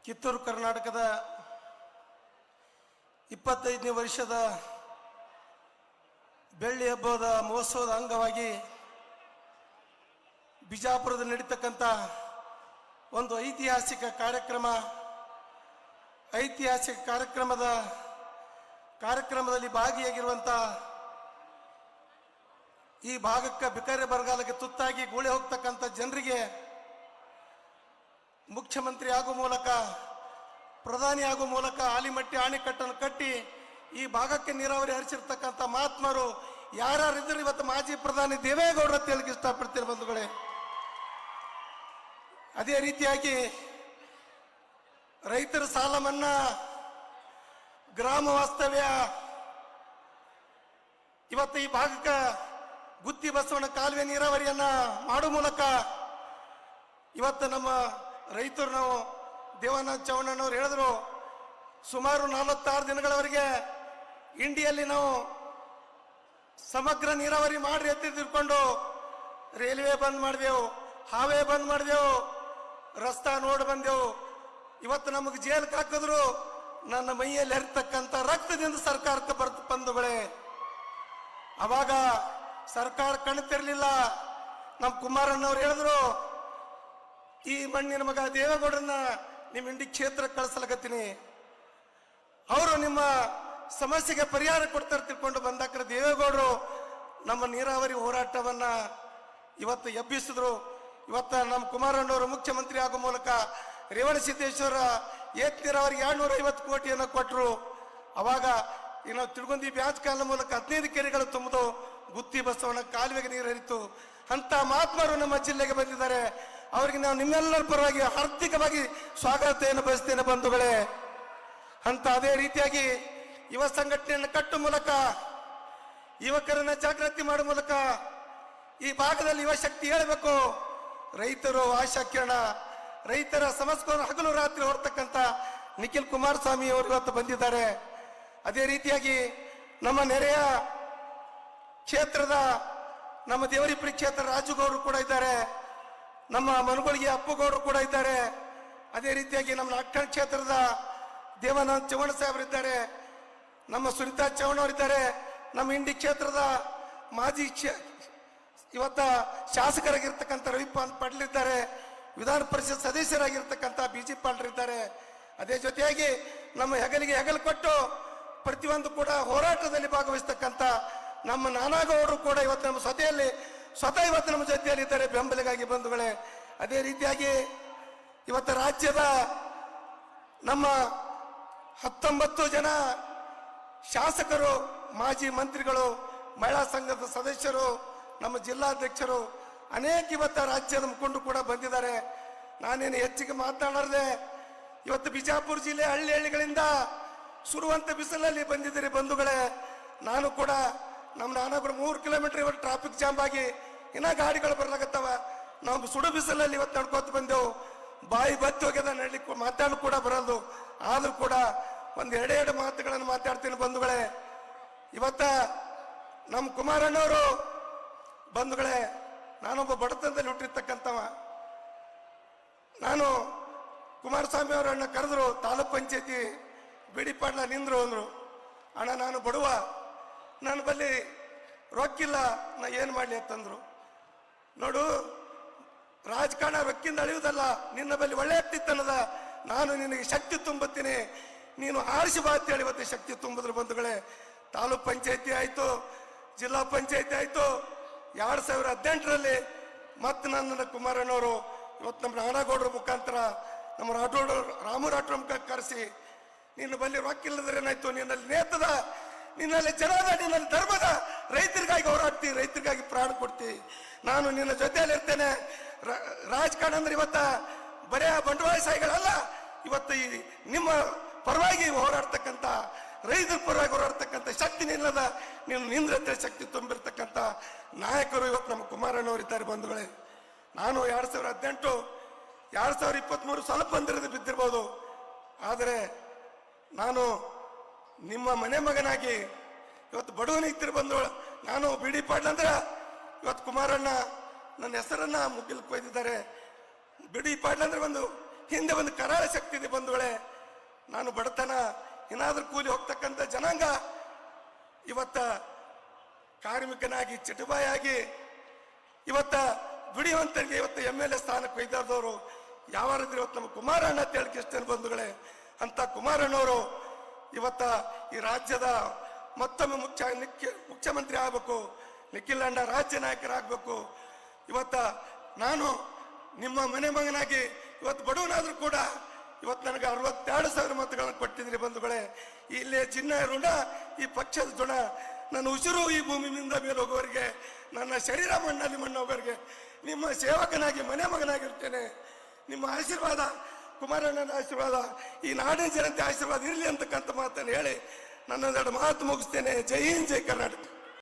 ಕಿತ್ತೂರು ಕರ್ನಾಟಕದ 25ನೇ ವರ್ಷದ ಬೆಳ್ಳಿ ಹಬ್ಬದ ಮಹೋತ್ಸವದ ಅಂಗವಾಗಿ ಬಿಜಾಪುರದಲ್ಲಿ ನಡೀತಕ್ಕಂಥ ಒಂದು ಐತಿಹಾಸಿಕ ಕಾರ್ಯಕ್ರಮದಲ್ಲಿ ಭಾಗಿಯಾಗಿರುವಂಥ ಈ ಭಾಗಕ್ಕೆ ಬಿಕರೆ ಬರಗಾಲಕ್ಕೆ ತುತ್ತಾಗಿ ಗೂಳೆ ಹೋಗ್ತಕ್ಕಂಥ ಜನರಿಗೆ ಮುಖ್ಯಮಂತ್ರಿ ಆಗುವ ಮೂಲಕ ಪ್ರಧಾನಿ ಆಗುವ ಮೂಲಕ ಆಲಿಮಟ್ಟಿ ಅಣೆಕಟ್ಟನ್ನು ಕಟ್ಟಿ ಈ ಭಾಗಕ್ಕೆ ನೀರಾವರಿ ಹರಿಸಿರ್ತಕ್ಕಂಥ ಮಹಾತ್ಮರು ಯಾರ್ಯಾರಿದ್ದರು ಇವತ್ತು ಮಾಜಿ ಪ್ರಧಾನಿ ದೇವೇಗೌಡರು ಅಂತ ಹೇಳಿಕ್ಕೆ ಇಷ್ಟಪಡ್ತೀನಿ ಬಂಧುಗಳೇ. ಅದೇ ರೀತಿಯಾಗಿ ರೈತರ ಸಾಲ ಮನ್ನಾ, ಗ್ರಾಮ ವಾಸ್ತವ್ಯ, ಇವತ್ತು ಈ ಭಾಗಕ್ಕೆ ಗುತ್ತಿ ಬಸವಣ್ಣ ಕಾಲುವೆ ನೀರಾವರಿಯನ್ನ ಮಾಡುವ ಮೂಲಕ ಇವತ್ತು ನಮ್ಮ ರೈತರು ನಾವು ದೇವಾನಂದ ಚೌಹಾಣನವರು ಹೇಳಿದ್ರು, ಸುಮಾರು 46 ದಿನಗಳವರೆಗೆ ಇಂಡಿಯಲ್ಲಿ ನಾವು ಸಮಗ್ರ ನೀರಾವರಿ ಮಾಡ್ರಿ ಅಂತ ತಿಳ್ಕೊಂಡು ರೈಲ್ವೆ ಬಂದ್ ಮಾಡಿದೆವು, ಹಾವೇ ಬಂದ್ ಮಾಡಿದೆವು, ರಸ್ತಾ ನೋಡಿ ಬಂದೆವು. ಇವತ್ತು ನಮಗೆ ಜೈಲ್ಗೆ ಹಾಕಿದ್ರು. ನನ್ನ ಮೈಯಲ್ಲಿ ಹರಿತಕ್ಕಂಥ ರಕ್ತದಿಂದ ಸರ್ಕಾರಕ್ಕೆ ಬಂಧುಗಳೇ. ಅವಾಗ ಸರ್ಕಾರ ಕಾಣುತ್ತಿರಲಿಲ್ಲ. ನಮ್ಮ ಕುಮಾರಣ್ಣವ್ರು ಹೇಳಿದ್ರು, ಈ ಮಣ್ಣಿನ ಮಗ ದೇವೇಗೌಡರನ್ನ ನಿಮ್ಮ ಇಂಡಿ ಕ್ಷೇತ್ರಕ್ಕೆ ಕಳಿಸಲಕತ್ತೀನಿ, ಅವರು ನಿಮ್ಮ ಸಮಸ್ಯೆಗೆ ಪರಿಹಾರ ಕೊಡ್ತಾರೆ ತಿಳ್ಕೊಂಡು ಬಂದಾಕ್ರೆ ದೇವೇಗೌಡರು ನಮ್ಮ ನೀರಾವರಿ ಹೋರಾಟವನ್ನ ಇವತ್ತು ಎಬ್ಬಿಸಿದ್ರು. ಇವತ್ತು ನಮ್ಮ ಕುಮಾರಣ್ಣವರು ಮುಖ್ಯಮಂತ್ರಿ ಆಗುವ ಮೂಲಕ ರೇವಣಸಿದ್ದೇಶ್ವರ ಏತ್ ನೀರಾವರಿಗೆ 250 ಕೋಟಿಯನ್ನು ಕೊಟ್ಟರು. ಅವಾಗ ನಾವು ತಿಳ್ಕೊಂಡಿ ಬ್ಯಾಜ್ ಕಾಲ ಮೂಲಕ 15 ಕೆರೆಗಳು ತುಂಬಿದು ಗುತ್ತಿ ಬಸವಣ್ಣ ಕಾಲುವೆಗೆ ನೀರು ಹರಿತು. ಅಂತ ಮಹಾತ್ಮರು ನಮ್ಮ ಜಿಲ್ಲೆಗೆ ಬಂದಿದ್ದಾರೆ. ಅವರಿಗೆ ನಾವು ನಿಮ್ಮೆಲ್ಲರ ಪರವಾಗಿ ಆರ್ಥಿಕವಾಗಿ ಸ್ವಾಗತೆಯನ್ನು ಬಯಸ್ತೇನೆ ಬಂಧುಗಳೇ. ಅಂತ ಅದೇ ರೀತಿಯಾಗಿ ಯುವ ಸಂಘಟನೆಯನ್ನು ಕಟ್ಟುವ ಮೂಲಕ, ಯುವಕರನ್ನ ಜಾಗೃತಿ ಮಾಡುವ ಮೂಲಕ ಈ ಭಾಗದಲ್ಲಿ ಯುವ ಶಕ್ತಿ ಹೇಳಬೇಕು. ರೈತರು ಆಶಾ ಕಿರಣ, ರೈತರ ಸಮಸ್ಯೆಗಳನ್ನು ಹಗಲು ರಾತ್ರಿ ಹೊರತಕ್ಕಂಥ ನಿಖಿಲ್ ಕುಮಾರಸ್ವಾಮಿ ಅವರು ಇವತ್ತು ಬಂದಿದ್ದಾರೆ. ಅದೇ ರೀತಿಯಾಗಿ ನಮ್ಮ ನೆರೆಯ ಕ್ಷೇತ್ರದ ನಮ್ಮ ದೇವರಿಪುರಿ ಕ್ಷೇತ್ರ ರಾಜುಗೌಡರು ಕೂಡ ಇದ್ದಾರೆ, ನಮ್ಮ ಮನಗೊಳಿಗೆ ಅಪ್ಪುಗೌಡರು ಕೂಡ ಇದ್ದಾರೆ. ಅದೇ ರೀತಿಯಾಗಿ ನಮ್ಮ ನಾಗ್ಠಣ ಕ್ಷೇತ್ರದ ದೇವಾನಂದ ಚೌಹಾಣ ಸಾಹೇಬರಿದ್ದಾರೆ, ನಮ್ಮ ಸುನೀತಾ ಚೌಹಾಣ್ ಅವರಿದ್ದಾರೆ, ನಮ್ಮ ಇಂಡಿ ಕ್ಷೇತ್ರದ ಮಾಜಿ ಇವತ್ತ ಶಾಸಕರಾಗಿರ್ತಕ್ಕಂಥ ರವಿಕಾಂತ್ ಪಾಟೀಲ್ ಇದ್ದಾರೆ, ವಿಧಾನ ಪರಿಷತ್ ಸದಸ್ಯರಾಗಿರ್ತಕ್ಕಂಥ ಬಿಜಿ ಪಾಟೀಲ್ ಇದ್ದಾರೆ. ಅದೇ ಜೊತೆಯಾಗಿ ನಮ್ಮ ಹೆಗಲಿಗೆ ಹೆಗಲು ಕೊಟ್ಟು ಪ್ರತಿಯೊಂದು ಕೂಡ ಹೋರಾಟದಲ್ಲಿ ಭಾಗವಹಿಸ್ತಕ್ಕಂಥ ನಮ್ಮ ನಾನಾಗೌಡರು ಕೂಡ ಇವತ್ತು ನಮ್ಮ ಸ್ವತಃ ಇವತ್ತು ನಮ್ಮ ಜೊತೆಯಲ್ಲಿ ಇದ್ದಾರೆ ಬೆಂಬಲಿಗಾಗಿ ಬಂಧುಗಳೇ. ಅದೇ ರೀತಿಯಾಗಿ ಇವತ್ತು ರಾಜ್ಯದ ನಮ್ಮ 19 ಜನ ಶಾಸಕರು, ಮಾಜಿ ಮಂತ್ರಿಗಳು, ಮಹಿಳಾ ಸಂಘದ ಸದಸ್ಯರು, ನಮ್ಮ ಜಿಲ್ಲಾಧ್ಯಕ್ಷರು, ಅನೇಕ ಇವತ್ತು ರಾಜ್ಯದ ಮುಖಂಡರು ಕೂಡ ಬಂದಿದ್ದಾರೆ. ನಾನೇನು ಹೆಚ್ಚಿಗೆ ಮಾತನಾಡದೆ, ಇವತ್ತು ಬಿಜಾಪುರ ಜಿಲ್ಲೆ ಹಳ್ಳಿಗಳಿಂದ ಸುರುವಂತ ಬಿಸಿಲಲ್ಲಿ ಬಂದಿದ್ದೀರಿ ಬಂಧುಗಳೇ. ನಾನು ಕೂಡ ನಮ್ಮ ನಾನಾಗಳು 3 ಕಿಲೋಮೀಟರ್ ಇವತ್ತು ಟ್ರಾಫಿಕ್ ಜಾಮ್ ಆಗಿ ಇನ್ನ ಗಾಡಿಗಳು ಬರ್ಲಾಗತ್ತವ. ನಾವು ಸುಡು ಬಿಸಿಲಲ್ಲಿ ಇವತ್ತು ನಡ್ಕೋತ ಬಂದೆವು. ಬಾಯಿ ಬತ್ತಿ ಹೋಗ್ಯದ, ನಡ್ಲಿಕ್ಕೆ ಮಾತಾಡಲು ಕೂಡ ಬರಲ್ದು. ಆದ್ರೂ ಕೂಡ ಒಂದು 2 ಮಾತುಗಳನ್ನು ಮಾತಾಡ್ತೀನಿ ಬಂಧುಗಳೇ. ಇವತ್ತ ನಮ್ಮ ಕುಮಾರಣ್ಣವರು ಬಂಧುಗಳೇ, ನಾನೊಬ್ಬ ಬಡತನದಲ್ಲಿ ಹುಟ್ಟಿರ್ತಕ್ಕಂಥವ. ನಾನು ಕುಮಾರಸ್ವಾಮಿ ಅವರನ್ನ ಕರೆದ್ರು, ತಾಲೂಕ್ ಪಂಚಾಯತಿ ಬಿಡಿಪಾಡ್ಲ ನಿಂದ್ರು ಅಂದ್ರು. ಅಣ್ಣ ನಾನು ಬಡವ, ನನ್ನ ಬಳಿ ರೊಕ್ಕಿಲ್ಲ, ನಾ ಏನು ಮಾಡಲಿ ಅಂತಂದ್ರು. ನೋಡು, ರಾಜಕಾರಣ ರೊಕ್ಕಿಂದ ಅಳಿಯುವುದಲ್ಲ, ನಿನ್ನ ಬಳಿ ಒಳ್ಳೆ ವ್ಯಕ್ತಿತ್ವದ, ನಾನು ನಿನಗೆ ಶಕ್ತಿ ತುಂಬುತ್ತೀನಿ, ನೀನು ಆರಿಸಿ ಬಾ ಅಂತೇಳಿ ಇವತ್ತು ಶಕ್ತಿ ತುಂಬಿದ್ರು ಬಂಧುಗಳೇ. ತಾಲೂಕ್ ಪಂಚಾಯತಿ ಆಯಿತು, ಜಿಲ್ಲಾ ಪಂಚಾಯತಿ ಆಯಿತು. 2018ರಲ್ಲಿ ಮತ್ತೆ ನನ್ನ ಕುಮಾರಣ್ಣವರು ಇವತ್ತು ನಮ್ಮ ನಾನಾಗೌಡರ ಮುಖಾಂತರ ನಮ್ಮ ರಾಮು ರಾಠೋಡ್ ಮುಖ ಕರೆಸಿ, ನಿನ್ನ ಬಳಿ ರೊಕ್ಕಿಲ್ಲದ್ರೆ ಏನಾಯ್ತು, ನಿನ್ನಲ್ಲಿ ನೇತದ, ನಿನ್ನಲ್ಲಿ ಜನದ, ನಿನ್ನಲ್ಲಿ ಧರ್ಮದ, ರೈತರಿಗಾಗಿ ಹೋರಾಡ್ತಿ, ರೈತರಿಗಾಗಿ ಪ್ರಾಣ ಕೊಡ್ತಿ, ನಾನು ನಿನ್ನ ಜೊತೆಯಲ್ಲಿ ಇರ್ತೇನೆ. ರಾಜಕಾರಣ ಅಂದ್ರೆ ಇವತ್ತ ಬರೇ ಬಂಡವಾಳಶಾಹಿಗಳಲ್ಲ, ಇವತ್ತು ಈ ನಿಮ್ಮ ಪರವಾಗಿ ಹೋರಾಡ್ತಕ್ಕಂಥ, ರೈತರ ಪರವಾಗಿ ಹೋರಾಡ್ತಕ್ಕಂಥ ಶಕ್ತಿ ನಿಲ್ಲದ, ನೀನು ನಿಂದ್ರತೆ ಶಕ್ತಿ ತುಂಬಿರ್ತಕ್ಕಂಥ ನಾಯಕರು ಇವತ್ತು ನಮ್ಮ ಕುಮಾರಣ್ಣವರಿದ್ದಾರೆ ಬಂಧುಗಳೇ. ನಾನು 2018, 2023 ಸ್ವಲ್ಪ ಬಿದ್ದಿರ್ಬೋದು, ಆದರೆ ನಾನು ನಿಮ್ಮ ಮನೆ ಮಗನಾಗಿ ಇವತ್ತು ಬಡವನಿಗೆ ಬಂದು ನಾನು ಬಿಡಿ ಪಾಡ್ಲ ಅಂದ್ರೆ ಇವತ್ತು ಕುಮಾರಣ್ಣ ನನ್ನ ಹೆಸರನ್ನ ಮುಗಿಲ್ ಕೊಯ್ದಿದ್ದಾರೆ. ಬಿಡಿ ಪಾಡ್ಲ ಅಂದ್ರೆ ಒಂದು ಹಿಂದೆ ಒಂದು ಕರಾಳ ಶಕ್ತಿ ಇದೆ ಬಂಧುಗಳೇ. ನಾನು ಬಡತನ ಏನಾದ್ರೂ ಕೂಲಿ ಹೋಗ್ತಕ್ಕಂಥ ಜನಾಂಗ ಇವತ್ತ ಕಾರ್ಮಿಕನಾಗಿ ಚಟುಬಾಯಾಗಿ ಇವತ್ತ ದುಡಿಯುವಂತರಿಗೆ ಇವತ್ತು MLA ಸ್ಥಾನಕ್ಕೆ ಒಯ್ದಾರ್ದವರು ಯಾವಾರಿದ್ರು ಇವತ್ತು ನಮ್ಮ ಕುಮಾರಣ್ಣ ಅಂತ ಹೇಳಕ್ಕೆ ಇಷ್ಟೇನು ಬಂಧುಗಳೇ. ಅಂತ ಕುಮಾರಣ್ಣವರು ಇವತ್ತ ಈ ರಾಜ್ಯದ ಮತ್ತೊಮ್ಮೆ ಮುಖ್ಯಮಂತ್ರಿ ಆಗಬೇಕು, ನಿಖಿಲ್ ಅಣ್ಣ ರಾಜ್ಯ ನಾಯಕರಾಗಬೇಕು. ಇವತ್ತ ನಾನು ನಿಮ್ಮ ಮನೆ ಮಗನಾಗಿ ಇವತ್ತು ಬಡವನಾದ್ರೂ ಕೂಡ ಇವತ್ತು ನನಗೆ 62,000 ಮತಗಳನ್ನು ಕೊಟ್ಟಿದ್ರಿ ಬಂಧುಗಳೇ. ಇಲ್ಲೇ ಚಿನ್ನ ಋಣ, ಈ ಪಕ್ಷದ ಋಣ, ನನ್ನ ಉಸಿರು ಈ ಭೂಮಿಯಿಂದ ಮೇಲೆ ಹೋಗೋವರಿಗೆ, ನನ್ನ ಶರೀರ ಮಣ್ಣಲ್ಲಿ ಮಣ್ಣು ಹೋಗೋರಿಗೆ ನಿಮ್ಮ ಸೇವಕನಾಗಿ ಮನೆ ಮಗನಾಗಿರ್ತೇನೆ. ನಿಮ್ಮ ಆಶೀರ್ವಾದ, ಕುಮಾರಣ್ಣನ ಆಶೀರ್ವಾದ, ಈ ನಾಡಿನ ಜನತೆ ಆಶೀರ್ವಾದ ಇರಲಿ ಅಂತಕ್ಕಂಥ ಮಾತನ್ನು ಹೇಳಿ ನನ್ನೊಂದೆರಡು ಮಾತು ಮುಗಿಸ್ತೇನೆ. ಜೈ ಹಿಂದ್, ಜೈ ಕರ್ನಾಟಕ.